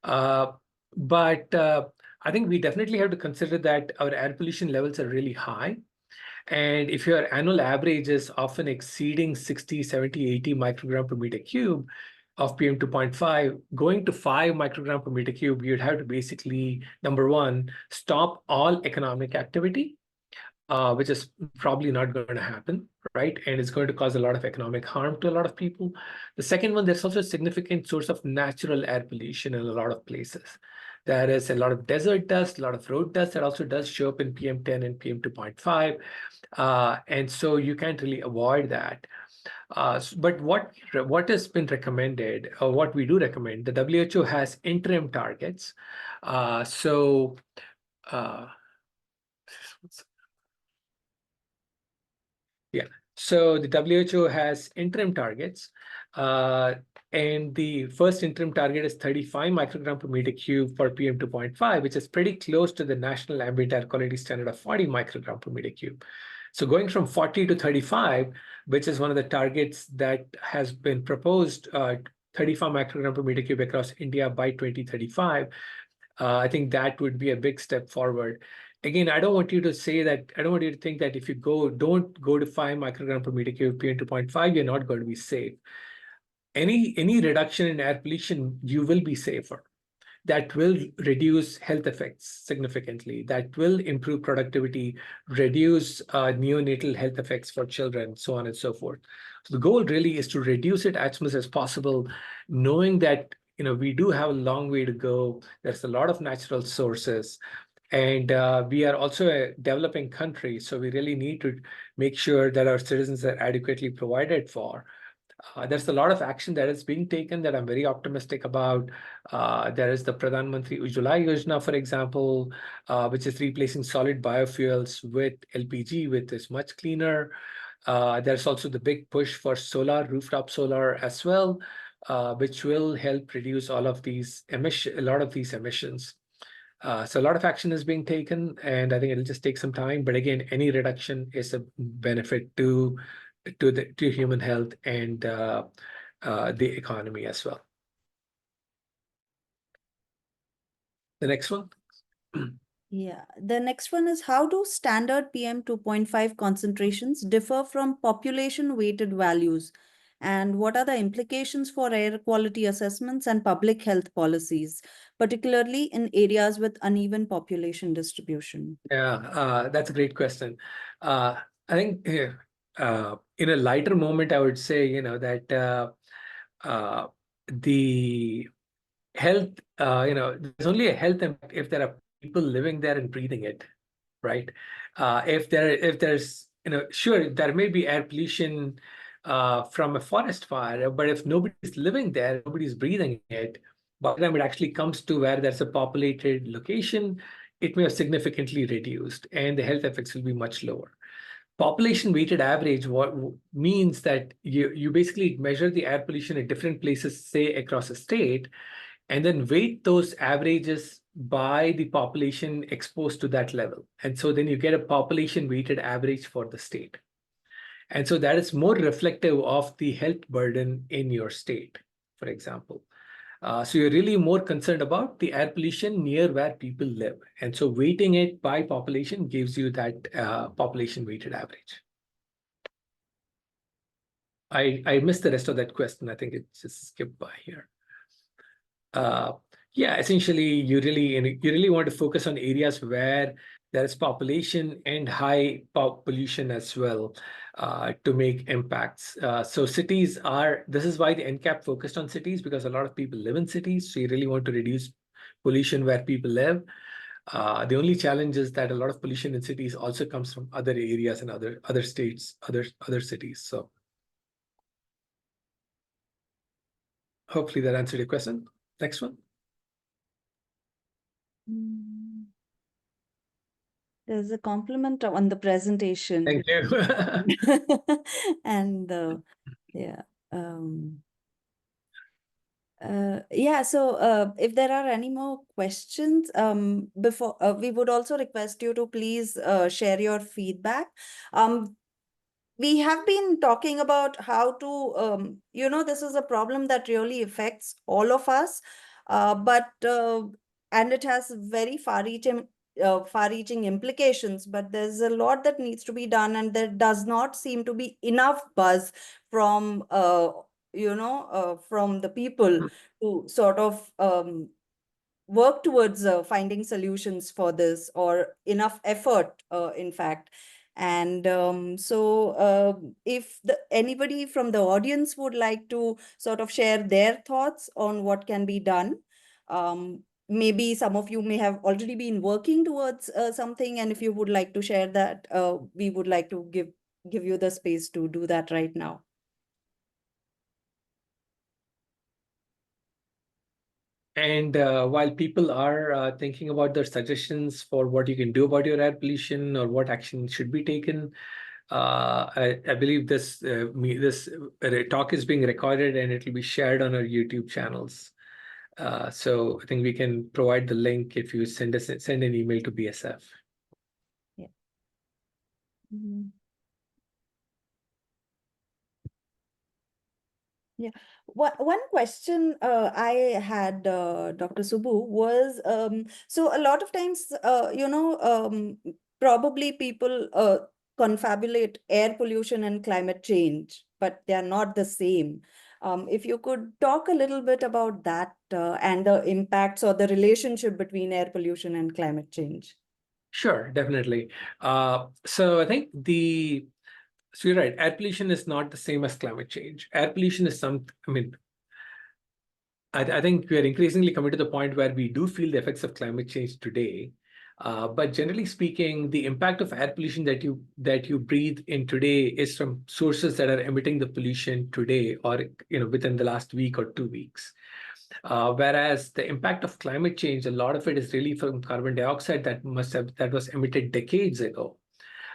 But I think we definitely have to consider that our air pollution levels are really high. And if your annual average is often exceeding 60, 70, 80 microgram per meter cube of PM2.5, going to 5 microgram per meter cube, you'd have to basically, number one, stop all economic activity, which is probably not going to happen, right? And it's going to cause a lot of economic harm to a lot of people. The second one, there's also a significant source of natural air pollution in a lot of places. There is a lot of desert dust, a lot of road dust that also does show up in PM10 and PM2.5. And so you can't really avoid that. But what has been recommended, or what we do recommend, the WHO has interim targets. So the WHO has interim targets, and the first interim target is 35 microgram per meter cube for PM2.5, which is pretty close to the national ambient air quality standard of 40 microgram per meter cube. So going from 40 to 35, which is one of the targets that has been proposed, 35 microgram per meter cube across India by 2035, I think that would be a big step forward. Again, I don't want you to think that if you don't go to 5 microgram per meter cube PM2.5, you're not going to be safe. Any reduction in air pollution, you will be safer. That will reduce health effects significantly. That will improve productivity, reduce neonatal health effects for children, so on and so forth. So the goal really is to reduce it as much as possible, knowing that we do have a long way to go. There's a lot of natural sources. And we are also a developing country, so we really need to make sure that our citizens are adequately provided for. There's a lot of action that is being taken that I'm very optimistic about. There is the Pradhan Mantri Ujjwala Yojana, for example, which is replacing solid biofuels with LPG, which is much cleaner. There's also the big push for solar, rooftop solar as well, which will help reduce all of these a lot of these emissions. So a lot of action is being taken, and I think it'll just take some time. But again, any reduction is a benefit to human health and the economy as well. The next one. Yeah, the next one is, how do standard PM 2.5 concentrations differ from population weighted values? And what are the implications for air quality assessments and public health policies, particularly in areas with uneven population distribution? Yeah, that's a great question. I think in a lighter moment, I would say, that the health, there's only a health impact if there are people living there and breathing it, right? If there's, sure, there may be air pollution from a forest fire, but if nobody's living there, nobody's breathing it, by the time it actually comes to where there's a populated location, it may have significantly reduced, and the health effects will be much lower. Population weighted average what means that you basically measure the air pollution at different places, say across a state, and then weight those averages by the population exposed to that level. And so then you get a population weighted average for the state. And so that is more reflective of the health burden in your state, for example. So you're really more concerned about the air pollution near where people live. And so weighting it by population gives you that population weighted average. I missed the rest of that question. I think it just skipped by here. Yeah, essentially, you really want to focus on areas where there is population and high pollution as well to make impacts. So cities this is why the NCAP focused on cities, because a lot of people live in cities. So you really want to reduce pollution where people live. The only challenge is that a lot of pollution in cities also comes from other areas and other states, other cities. So hopefully that answered your question. Next one. There's a compliment on the presentation. Thank you. And yeah. Yeah, so if there are any more questions, before we would also request you to please share your feedback. We have been talking about how to, this is a problem that really affects all of us, and it has very far-reaching implications, but there's a lot that needs to be done, and there does not seem to be enough buzz from, from the people to sort of work towards finding solutions for this, or enough effort, in fact. And if anybody from the audience would like to sort of share their thoughts on what can be done, maybe some of you may have already been working towards something, and if you would like to share that, we would like to give you the space to do that right now. And while people are thinking about their suggestions for what you can do about your air pollution or what action should be taken, I believe this talk is being recorded and it will be shared on our YouTube channels. So I think we can provide the link if you send an email to BSF. Yeah. Mm-hmm. Yeah. One question I had, Dr. Subbu, was so a lot of times, probably people confabulate air pollution and climate change, but they are not the same. If you could talk a little bit about that and the impacts or the relationship between air pollution and climate change. Sure, definitely. So I think so you're right, air pollution is not the same as climate change. Air pollution is I think we are increasingly coming to the point where we do feel the effects of climate change today. But generally speaking, the impact of air pollution that you breathe in today is from sources that are emitting the pollution today, or within the last week or 2 weeks. Whereas the impact of climate change, a lot of it is really from carbon dioxide that was emitted decades ago.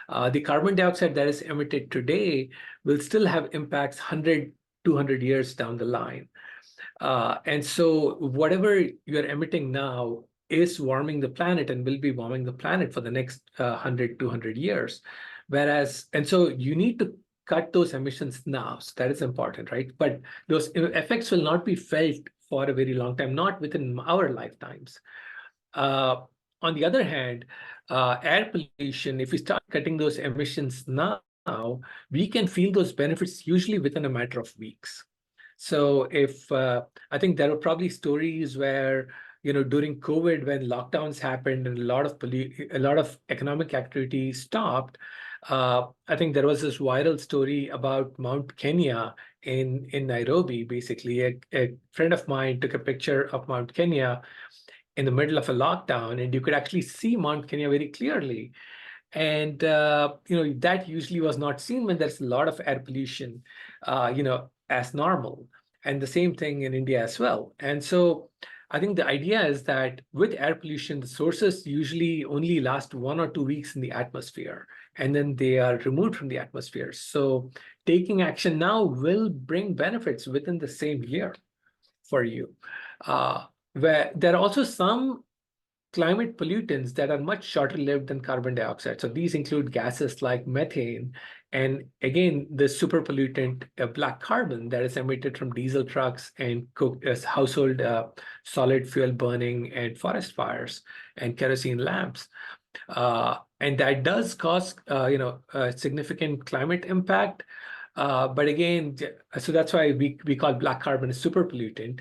The carbon dioxide that is emitted today will still have impacts 100, 200 years down the line. And so whatever you're emitting now is warming the planet and will be warming the planet for the next 100, 200 years. And so you need to cut those emissions now. So that is important, right? But those effects will not be felt for a very long time, not within our lifetimes. On the other hand, air pollution, if we start cutting those emissions now, we can feel those benefits usually within a matter of weeks. So if I think there are probably stories where, during COVID, when lockdowns happened and a lot of economic activity stopped, I think there was this viral story about Mount Kenya in Nairobi. Basically, a friend of mine took a picture of Mount Kenya in the middle of a lockdown, and you could actually see Mount Kenya very clearly. And that usually was not seen when there's a lot of air pollution, as normal. And the same thing in India as well. And so I think the idea is that with air pollution, the sources usually only last 1 or 2 weeks in the atmosphere, and then they are removed from the atmosphere. So taking action now will bring benefits within the same year for you. Where there are also some climate pollutants that are much shorter lived than carbon dioxide. So these include gases like methane, and again, the super pollutant black carbon that is emitted from diesel trucks and household solid fuel burning and forest fires and kerosene lamps. And that does cause, a significant climate impact. But again, so that's why we call black carbon a super pollutant.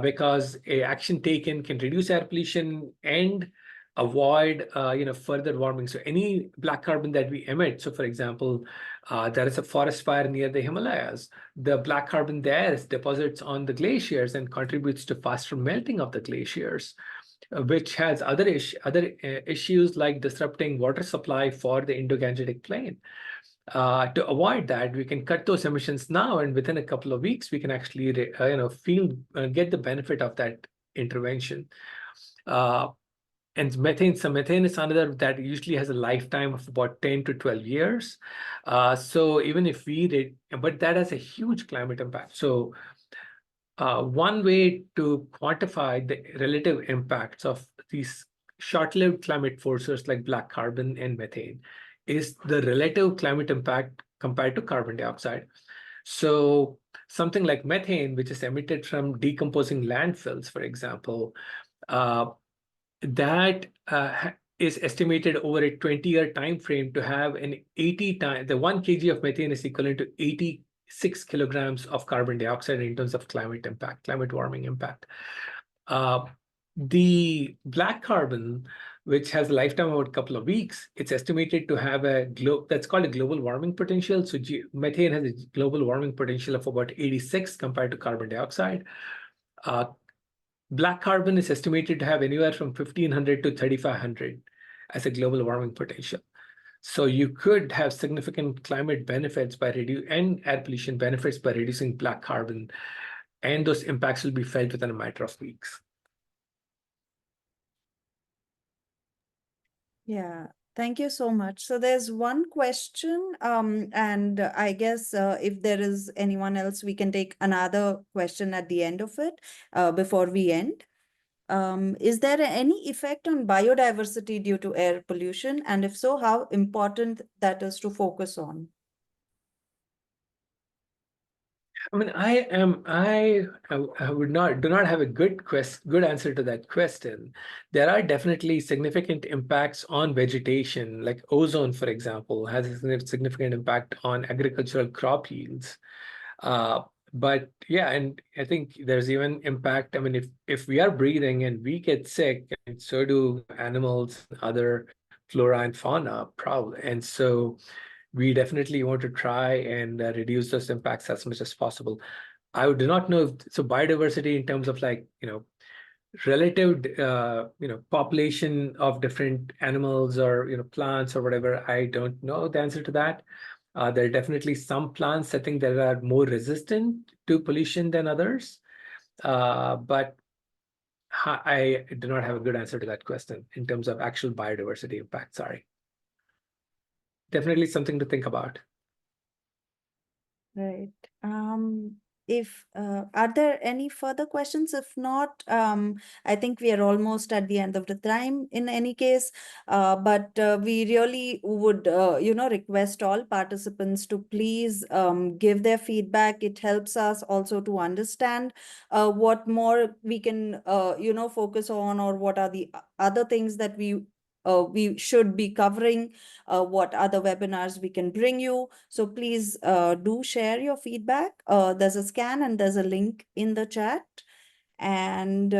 Because a action taken can reduce air pollution and avoid further warming. So any black carbon that we emit, so for example, there is a forest fire near the Himalayas. The black carbon there deposits on the glaciers and contributes to faster melting of the glaciers, which has other issues like disrupting water supply for the Indo-Gangetic Plain. To avoid that, we can cut those emissions now, and within a couple of weeks, we can actually, get the benefit of that intervention. And methane is another that usually has a lifetime of about 10 to 12 years. So even if but that has a huge climate impact. So one way to quantify the relative impacts of these short-lived climate forces like black carbon and methane is the relative climate impact compared to carbon dioxide. So something like methane, which is emitted from decomposing landfills, for example, that is estimated over a 20-year time frame to have an 80 times, the 1 kg of methane is equivalent to 86 kilograms of carbon dioxide in terms of climate warming impact. The black carbon, which has a lifetime of a couple of weeks, it's estimated to have that's called a global warming potential. So methane has a global warming potential of about 86 compared to carbon dioxide. Black carbon is estimated to have anywhere from 1,500 to 3,500 as a global warming potential. So you could have significant climate benefits and air pollution benefits by reducing black carbon, and those impacts will be felt within a matter of weeks. Yeah, thank you so much. So there's one question, and I guess if there is anyone else, we can take another question at the end of it, before we end. Is there any effect on biodiversity due to air pollution? And if so, how important that is to focus on? I mean, I do not have a good answer to that question. There are definitely significant impacts on vegetation, like ozone, for example, has a significant impact on agricultural crop yields. But yeah, and I think there's even impact. I mean, if we are breathing and we get sick, and so do animals, other flora and fauna, probably. And so we definitely want to try and reduce those impacts as much as possible. I do not know so biodiversity in terms of relative population of different animals or plants or whatever. I don't know the answer to that. There are definitely some plants I think that are more resistant to pollution than others, but I do not have a good answer to that question in terms of actual biodiversity impact. Sorry. definitely something to think about. Right. If are there any further questions? If not, I think we are almost at the end of the time in any case. But we really would, request all participants to please give their feedback. It helps us also to understand what more we can, focus on, or what are the other things that we should be covering, what other webinars we can bring you. So please do share your feedback. There's a scan and there's a link in the chat. And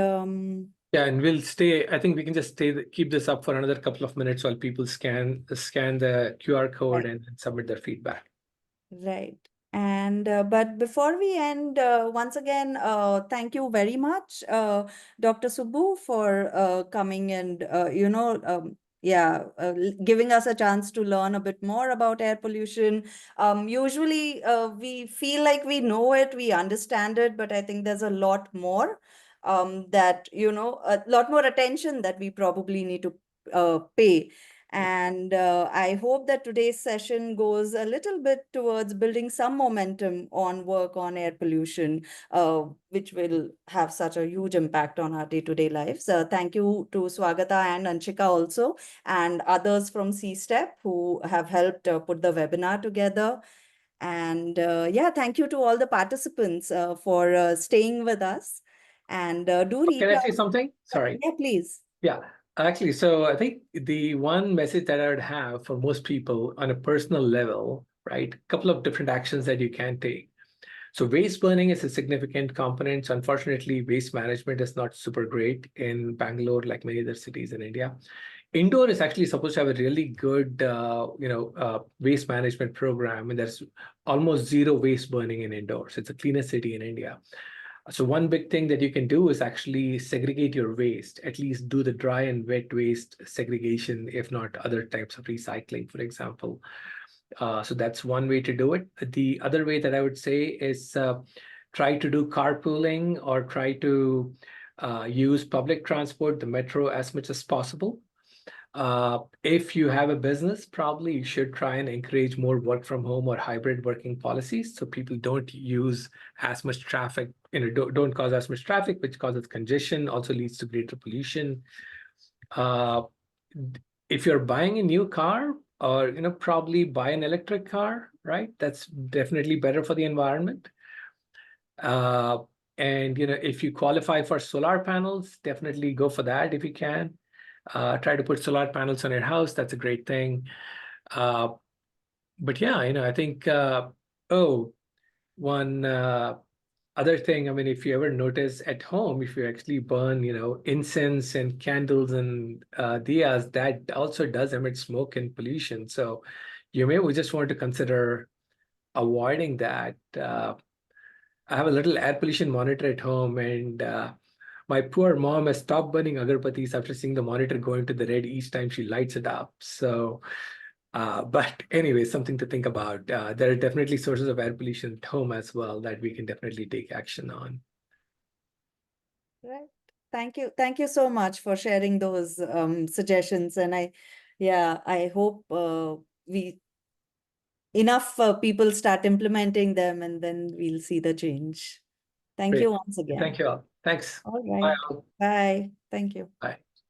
yeah, and we'll stay. I think we can just keep this up for another couple of minutes while people scan the QR code right. and submit their feedback. Right. And but before we end, once again, thank you very much, Dr. Subbu, for coming and giving us a chance to learn a bit more about air pollution. Usually, we feel like we know it, we understand it, but I think there's a lot more that a lot more attention that we probably need to pay. And I hope that today's session goes a little bit towards building some momentum on work on air pollution, which will have such a huge impact on our day-to-day lives. Thank you to Swagata and Anshika also, and others from C-Step who have helped put the webinar together. And thank you to all the participants for staying with us. And do reach Can I out. say something? Sorry. Yeah, please. Yeah, actually, so I think the one message that I would have for most people on a personal level, right? A couple of different actions that you can take. So waste burning is a significant component. So unfortunately, waste management is not super great in Bangalore, like many other cities in India. Indore is actually supposed to have a really good, waste management program, and there's almost zero waste burning in Indore. So it's the cleanest city in India. So one big thing that you can do is actually segregate your waste, at least do the dry and wet waste segregation, if not other types of recycling, for example. So that's one way to do it. The other way that I would say is try to do carpooling or try to use public transport, the metro, as much as possible. If you have a business, probably you should try and encourage more work from home or hybrid working policies so people don't use as much traffic, don't cause as much traffic, which causes congestion, also leads to greater pollution. If you're buying a new car, or probably buy an electric car, right? That's definitely better for the environment. And if you qualify for solar panels, definitely go for that if you can. Try to put solar panels on your house. That's a great thing. But yeah, I think, one other thing, I mean, if you ever notice at home, if you actually burn, incense and candles and diyas, that also does emit smoke and pollution. So you may just want to consider avoiding that. I have a little air pollution monitor at home, and my poor mom has stopped burning agarbattis after seeing the monitor going to the red each time she lights it up. So, but anyway, something to think about. There are definitely sources of air pollution at home as well that we can definitely take action on. Right. Thank you. Thank you so much for sharing those suggestions. And I hope we enough people start implementing them, and then we'll see the change. Thank Great. you once again. Thank you all. Thanks. All Bye right. all. Bye. Thank you. Bye.